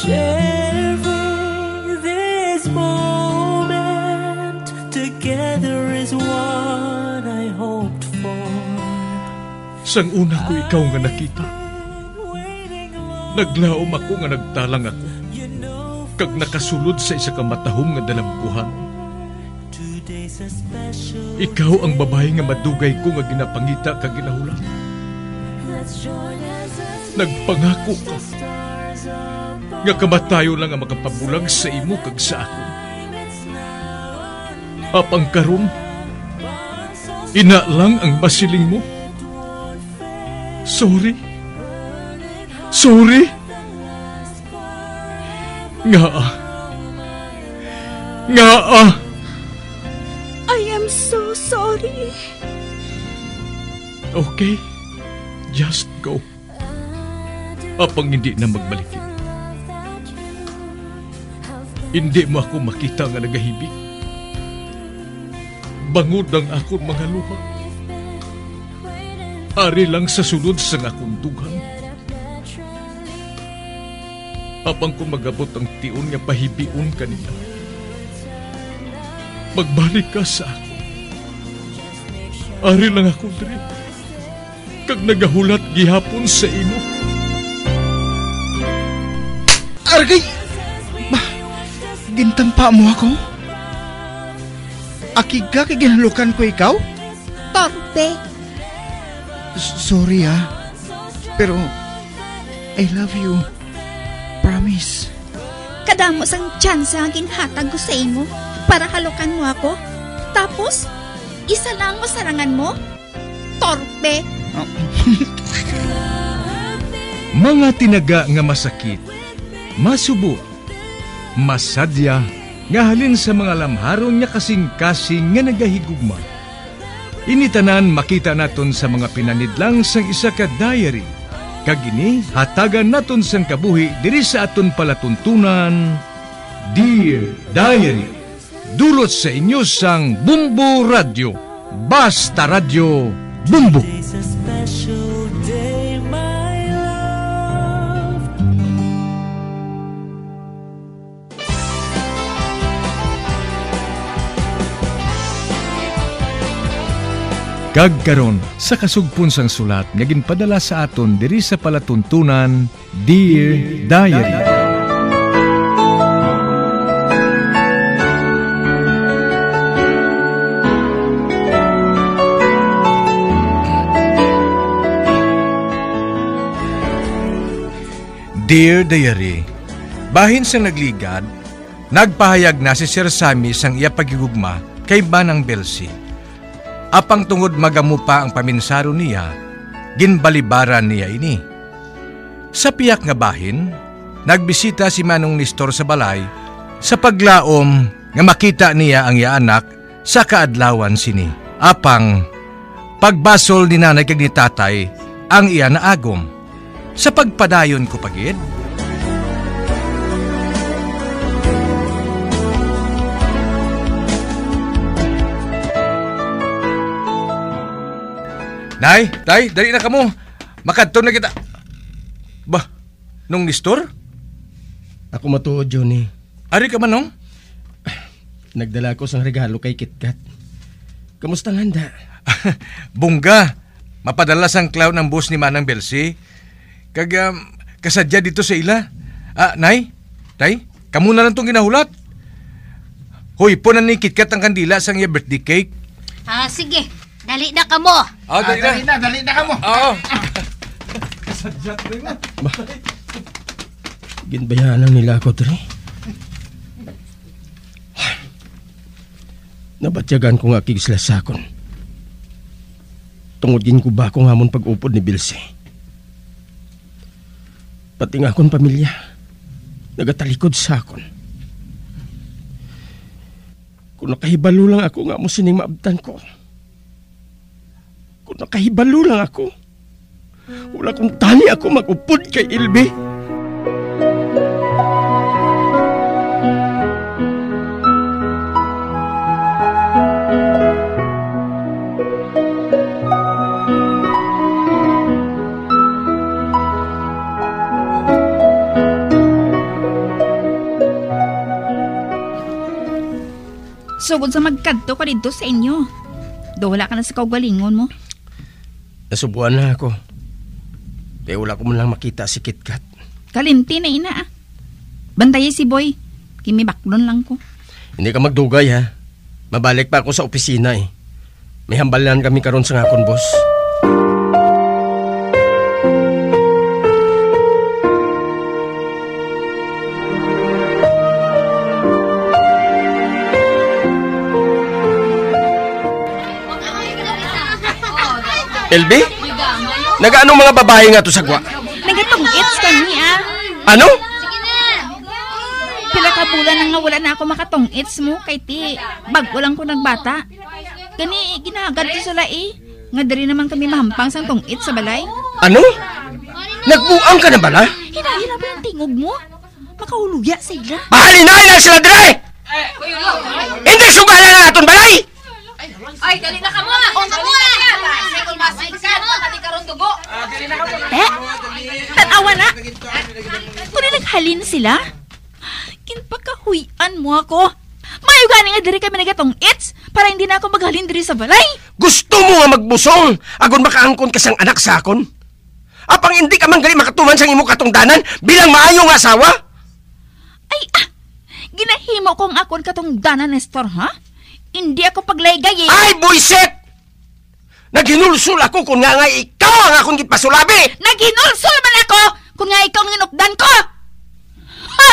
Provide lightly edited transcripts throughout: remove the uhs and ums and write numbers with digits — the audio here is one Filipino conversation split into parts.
Sharing this moment together is what I hoped for. Sang una ko ikaw nga nakita, naglaom ako nga nagtalang ako, kag nakasulod sa isa ka matahom nga dalangguhan. Ikaw ang babae nga madugay ko nga ginapangita kag ginahulan. Nagpangako ka nga kamatayo lang ang makapabulag sa imo kag sa ako. Apang karon, ina lang ang masiling mo. Sorry. Nga. I am so sorry. Okay, just go. Apang hindi na magbalikin. Hindi mo ako makita nga nagahibig. Bangod ang akong mga luha. Ari lang sa sulod sa akong dughan. Apang kung magabot ang tiun nga pahibiun kanila, magbalik ka sa ako. Ari lang ako diri, kag nagahulat gihapon sa imo. Argay! Gintampa mo ako? Akig ka kay ginalukan ko ikaw? Torpe. Sorry pero I love you. Promise. Kadamo sang chance ang ginhatag ko sa imo para halukan mo ako. Tapos, isa lang mo sarangan mo? Torpe. Mga tinaga nga masakit, masubo, masadya, nga halin sa mga lamharon niya kasing-kasing nga nagahigugma. Initanan makita naton sa mga pinanidlang sang isa ka diary. Kagini, hatagan naton sang kabuhi diri sa aton palatuntunan, Dear Diary. Dulot sa inyo sang Bumbo Radio. Basta Radio Bumbo. It's a special day, my love. Kagkaron sa kasugpon sang sulat nga ginpadala sa aton diri sa palatuntunan, Dear Diary. Dear Diary, bahin sa nagligad, nagpahayag na si Sir Sammy sang iya pagigugma kay Manang Belsi. Apang tungod magamu pa ang paminsaro niya, ginbalibaran niya ini. Sa piyak nga bahin, nagbisita si Manong Nestor sa balay sa paglaom nga makita niya ang iya anak sa kaadlawan sini. Apang pagbasol ni nanay kag ni tatay ang iya na agom. Sa pagpadayon ko pagid, Nay, dali na kamo. Makadto na kita. Bah, nung Nestor? Ako matuod, Johnny. Ari ka man nung? Nagdala ko sang regalo kay KitKat. Kamusta ang handa? Bungga, mapadala sang clown ang boss ni Manang Belsi. Kasadya dito sa ila. Nay, kamu na lang itong ginahulat. Hoy, punan ni KitKat ang kandila sang iya birthday cake. Sige. Dali na ka mo. Dali na ka mo. Oo. Kasadya ko rin. Ginbayanan nila ako, Dre. Nabatyagan ko nga kigislasakon. Tungod ko ba akong hamon pag-upod ni Bilse. Pati nga akong pamilya, nagatalikod sa akon. Kung nakahibalo lang ako nga mo sining maabtan ko. Kung nakahibalo lang ako, wala kong tani ako mag-upod kay Ilbe. Sugod sa magkadto ka dito sa inyo. Do wala ka na sa kaugalingon mo. Nasubuan na ako. Kaya wala ko man lang makita si KitKat. Kalimti na ina ah. Bantayin si Boy. Kimi baklon lang ko. Hindi ka magdugay ha. Mabalik pa ako sa opisina eh. May hambalan kami karon sa ngakon, boss. LB? Nagaanong mga babae nga to sa gwa? Nagatong-its kami ah. Ano? Pila ka bulan nang nawala na ako makatong-its mo kay ti. Bago lang ko nagbata. Gani ginagad ko sa lai. Nga dari naman kami mahampang sang tong-its sa balay. Ano? Nagbuang ka na bala? Hinahira ba yung tingog mo? Makahuluya sila. Pahalinain lang sila dire! Hindi sugalan na aton balay! Ay, dali na ka mo! O, ka mo! Kung masingkan mo, pati karon dugo. Tanawa na! Kung naghalin sila? Kinpakahuyan mo ako. Mayo gani nga diri kami nagatong-its para hindi na ako maghalin diri sa balay. Gusto mo nga magbusong agon makaangkon ka sang anak sa akon? Apang hindi ka man gali makatuman sang imo katungdanan bilang maayong asawa? Ay ginahimo kong akon katungdanan, Nestor, ha? Hindi ako paglaygay eh. Ay, buisit! Naghinulsul ako kung nga ikaw ang akong gipasulabi! Naghinulsul man ako kung nga ikaw ang inukdan ko! Ha!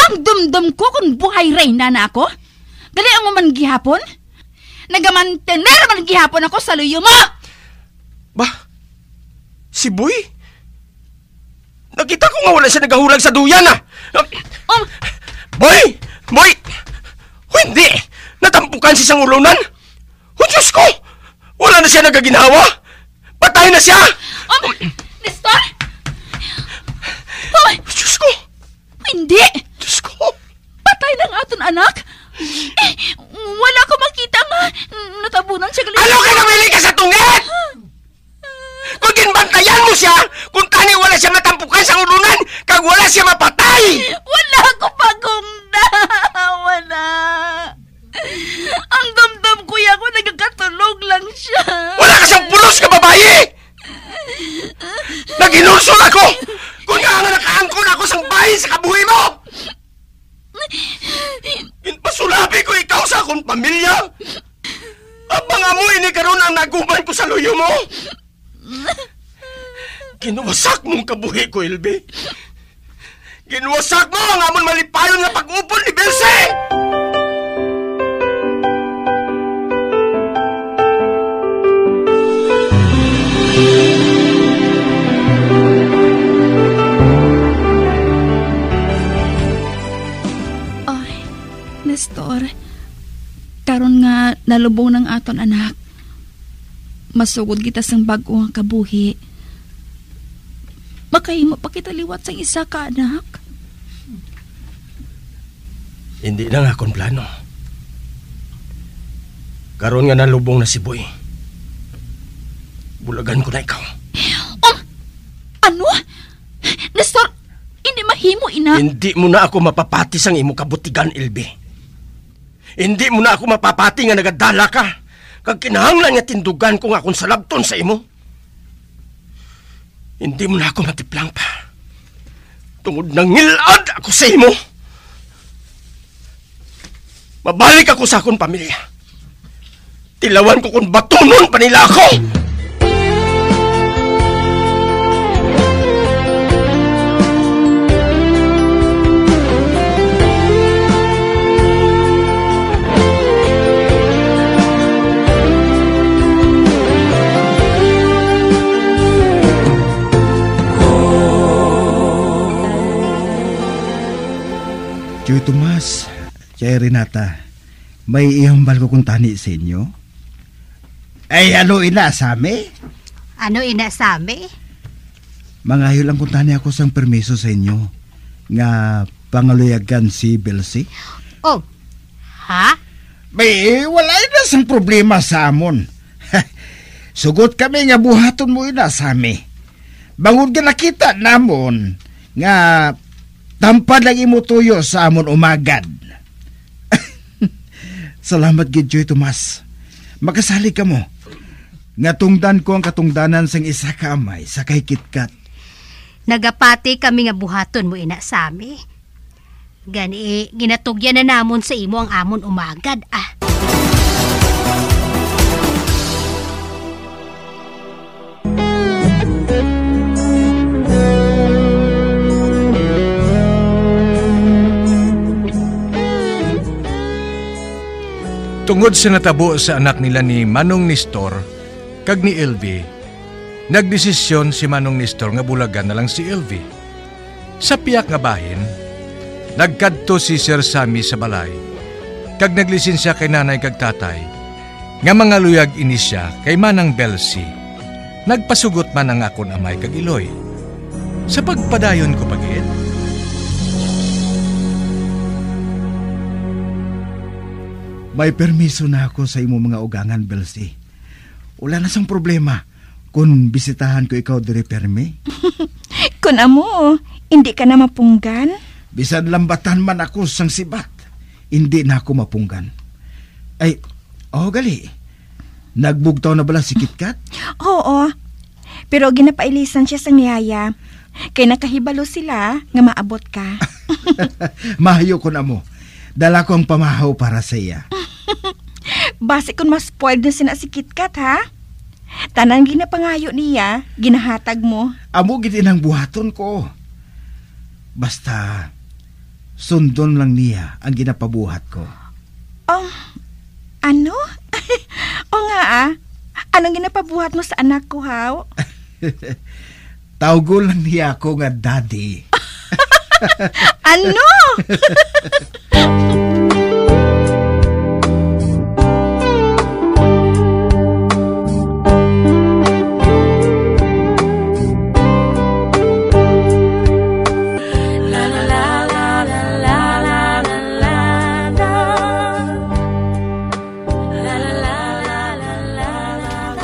Ang dumdum ko kung buhay reyna na ako? Dali ang man gihapon? Nagamantener man gihapon ako sa luyo mo! Ba? Si Boy? Nakita ko nga wala siya nagahulag sa duyan ah! Boy! Boy! Hindi! Natampukan si sang ulunan! Oh, Diyos ko! Wala na siya nagaginawa! Patay na siya! Nestor? Diyos ko! Hindi! Diyos ko! Patay ng aton anak? Wala ko makita nga natabunan siya galing. Ano ka namili ka sa tungit? Kung ginbantayan mo siya, kung tani wala siya matampukan sa ulunan, kag wala siya mapatay! Wala ko pagunda! Wala! Ang damdam kuya ko nagkakatulog lang siya. Wala ka siyang pulos ka babae! Naghinulsol ako! Kung nga nakaangkon ako sang bahay sa kabuhi mo! Ginpasulabi ko ikaw sa akong pamilya! Abang amoy ni karon ang naguman ko sa luyo mo! Ginuwasak mong kabuhi ko, Elby! Ginuwasak mo ang amon malipayon nga pag-upol ni Belsi! Nestor, karon nga nalubong ng aton anak. Masugod kita sang bago nga kabuhi. Makahimo pa kita liwat sang isa ka anak. Hindi na nga akong plano. Karon nga nalubong na si Boy. Bulagan ko na ikaw. Ano? Nestor, hindi mahimo ina. Hindi mo na ako mapapati sang imo kabutigan, Elby. Hindi mo na ako mapapati nga nagadala ka. Kag kinahanglan nga tindugan ko nga akong salabton sa imo. Hindi mo na ako matiplang pa. Tungod nang ngilad ako sa imo. Mabalik ako sa akong pamilya. Tilawan ko kung batunon pa nila ako. Tio Tomas, Tia Renata, may ihambal ko kung tani sa inyo. Ay, ano inasami? Ano inasami? Mangayo lang kung tani ako sang permiso sa inyo nga pangaluyagan si Belsi. Oh, ha? May wala na sang problema sa amon. Sugot kami nga buhaton mo inasami. Bangod ka nakita namon nga tampad lagi mo tuyo sa amon umagad. Salamat gid Joy Tomas. Makasali ka mo. Nga tungdan ko ang katungdanan sang isa ka amay sa kay KitKat. Nagapati kami nga buhaton mo ina sami. Gani, ginatugyan na namon sa imo ang amon umagad ah. Tungod sa natabo sa anak nila ni Manong Nestor kag ni Elvie, nagdesisyon si Manong Nestor nga bulagan na lang si Elvie. Sa piyak nga bahin, nagkadto si Sir Sammy sa balay kag naglisensya kay nanay kag tatay nga mga luyag ini siya kay Manang Belsi. Nagpasugot man ang akon amay kag Iloy. Sa pagpadayon ko pagit, may permiso na ako sa imo mga ugangan, Belsi. Wala na sang problema kung bisitahan ko ikaw diri permi. Kung amo, hindi ka na mapunggan? Bisan lambatan man ako sang sibat, hindi na ako mapunggan. Ay, gali. Nagbugtaw na bala si KitKat? Oo, pero ginapailisan siya sang niyaya. Kay nakahibalo sila nga maabot ka. Mahayo ko na mo. Dala ko ang pamahaw para sa iya. Base kung mas spoiled na sina si KitKat, ha? Tanan ginapangayo niya, ginahatag mo. Amo gid ang buhaton ko. Basta sundon lang niya ang ginapabuhat ko. Ano? O nga anong ginapabuhat mo sa anak ko, haw? Tawgo lang niya ako nga daddy. Ano?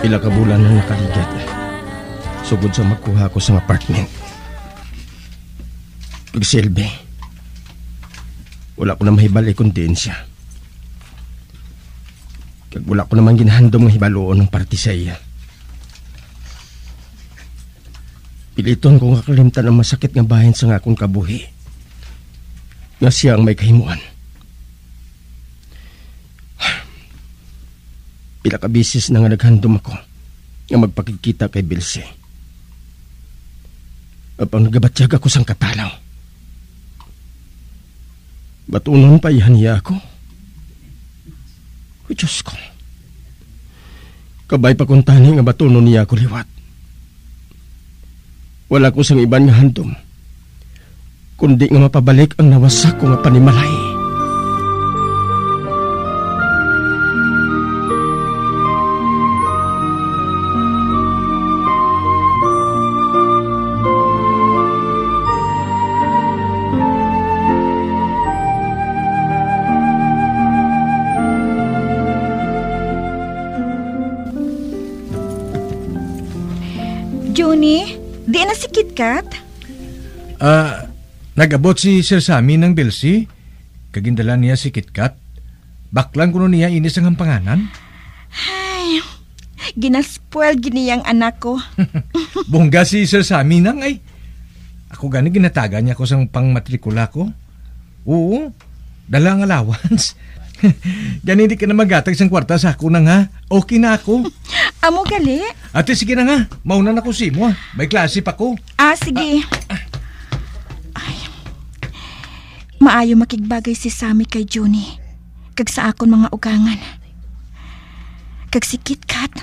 Pila ka bulan nang nakaligat. Sugod sa magkuha ko sa apartment. Pagsilbi. Wala ko na mahibali kondensya. Kag wala ko naman ginahandom ng hibaloon ng party sa iya. Piliton ko nga kalimtan ang masakit nga bahin sa nga akong kabuhi. Nga siya ang may kahimuan. Pila ka bisis na nga naghandom ako nga magpakikita kay Belsi. Apang nagabatyag ako sang katalaw. Batunon pa ihan niya ako. O Diyos ko. Kabay pa kong tani nga batunon niya ako liwat. Wala ko sang iban nga handom, kundi nga mapabalik ang nawasak ko nga panimalay. Johnny, di na si KitKat? Nagabot si Sir Sammy ng Belsi. Kagindala niya si KitKat. Baklang kuno niya inis ang panganan. Ay, ginaspoil giniyang anak ko. Bongga si Sir Sammy nang ay. Ako gani ginataga niya ko sang pangmatrikula ko. Oo, dala ang allowance. Gani di ka na magatag sang kwarta sa ako nang ha. Okay na ako. Amo gali? Ate, sige na nga. Mauna na ko si mo. May klase pa ko. Sige. Ay. Maayo makigbagay si Sammy kay Johnny. Kag sa akon mga ugangan. Kag si KitKat,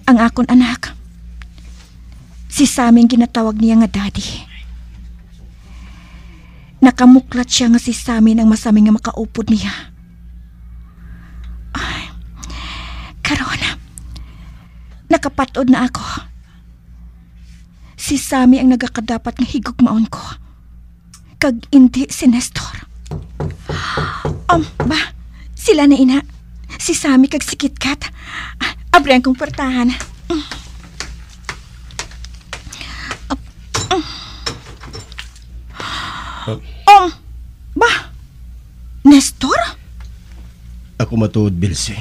ang akon anak. Si Sammy ginatawag niya nga daddy. Nakamuklat siya nga si Sammy nang masami nga makaupod niya. Ay. Karon. Nakapatod na ako. Si Sammy ang nagakadapat ng higugmaon ko. Kag hindi si Nestor. Sila na ina. Si Sammy kag si KitKat. Abrihan kong portahan. Nestor? Ako matuod, Bilsi.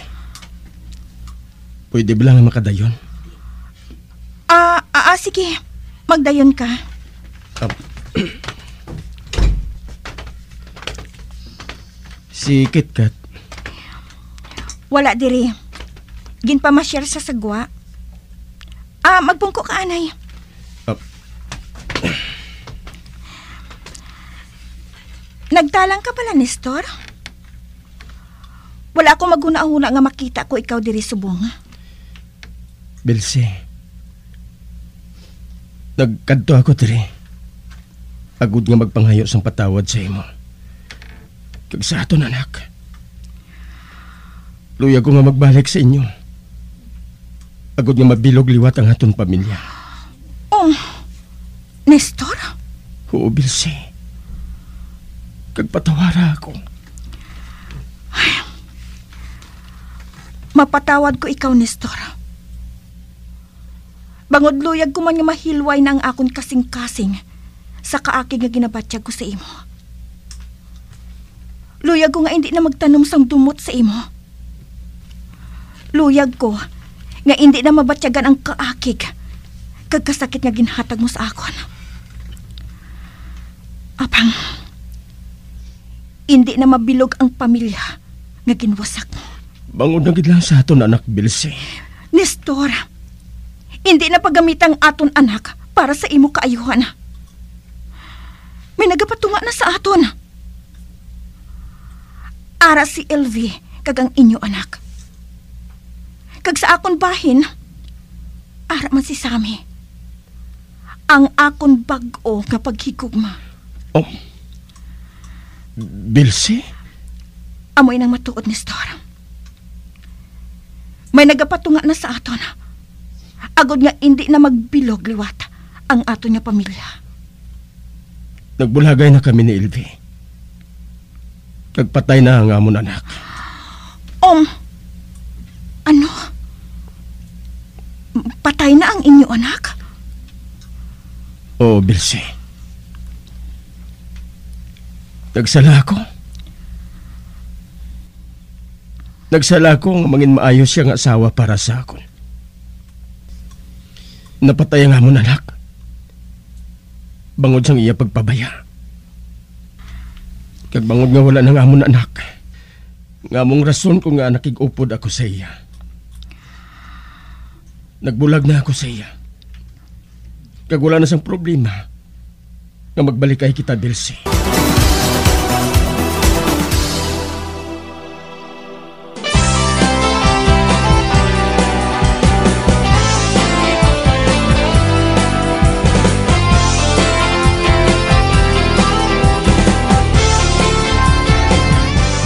Pwede ba lang makadayon? Sige. Magdayon ka. Si KitKat. Wala diri. Ginpamasyar sa sagwa. Magpungko ka, anay. Nagtalang ka pala, Nestor? Wala akong maghuna-huna nga makita ko ikaw diri subong. Bilsi. Nagkadto ako diri. Agud nga magpanghayo sang patawad sa imo. Kag sa aton anak. Luya ko nga magbalik sa inyo. Agud nga mabilog liwat ang aton pamilya. Nestor? Oo, Bilsi. Kag patawara ako. Mapatawad ko ikaw, Nestor. Bangod luyag ko man nga mahilway na ang akon kasing-kasing sa kaakig nga ginabatyag ko sa imo. Luyag ko nga hindi na magtanom sang dumot sa imo. Luyag ko nga hindi na mabatyagan ang kaakig kag kasakit nga ginhatag mo sa akon. Apang, hindi na mabilog ang pamilya nga ginwasak mo. Bangod na gid lang sa aton anak, Bilsi. Nestor, hindi na pagamitang aton anak para sa imo kaayuhan. May nagapatunga na sa aton. Ara si LV kag ang inyo anak. Kag sa akon bahin, ara man si Sammy. Ang akon bag-o nga paghigugma. Bilsi? Amoy nang matuod, Nestor. May nagapatunga na sa aton. Agod nga hindi na magbilog liwat ang aton nga pamilya. Nagbulagay na kami ni Elvi. Kagpatay na ang amon anak. Ano? Patay na ang inyo anak? Oo, Bilsi. Nagsala ako. Nagsala ko nga mangin maayos siyang asawa para sa akon. Napatay ang amon anak. Bangod sang iya pagpabaya. Kag bangod nga wala nang amon anak. Nga mong rason ko nga nakig-upod ako sa iya. Nagbulag na ako sa iya. Kag wala na sang problema nga magbalik kay kita, Bilsi.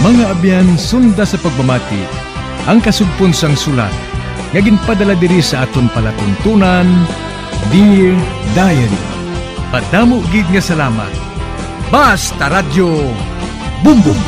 Mga abyan, sunda sa pagmamati, ang kasugpon sang sulat, nga ginpadala diri sa aton palatuntunan, Dear Diary. Padamo gid nga salamat. Basta Radyo Bumbum!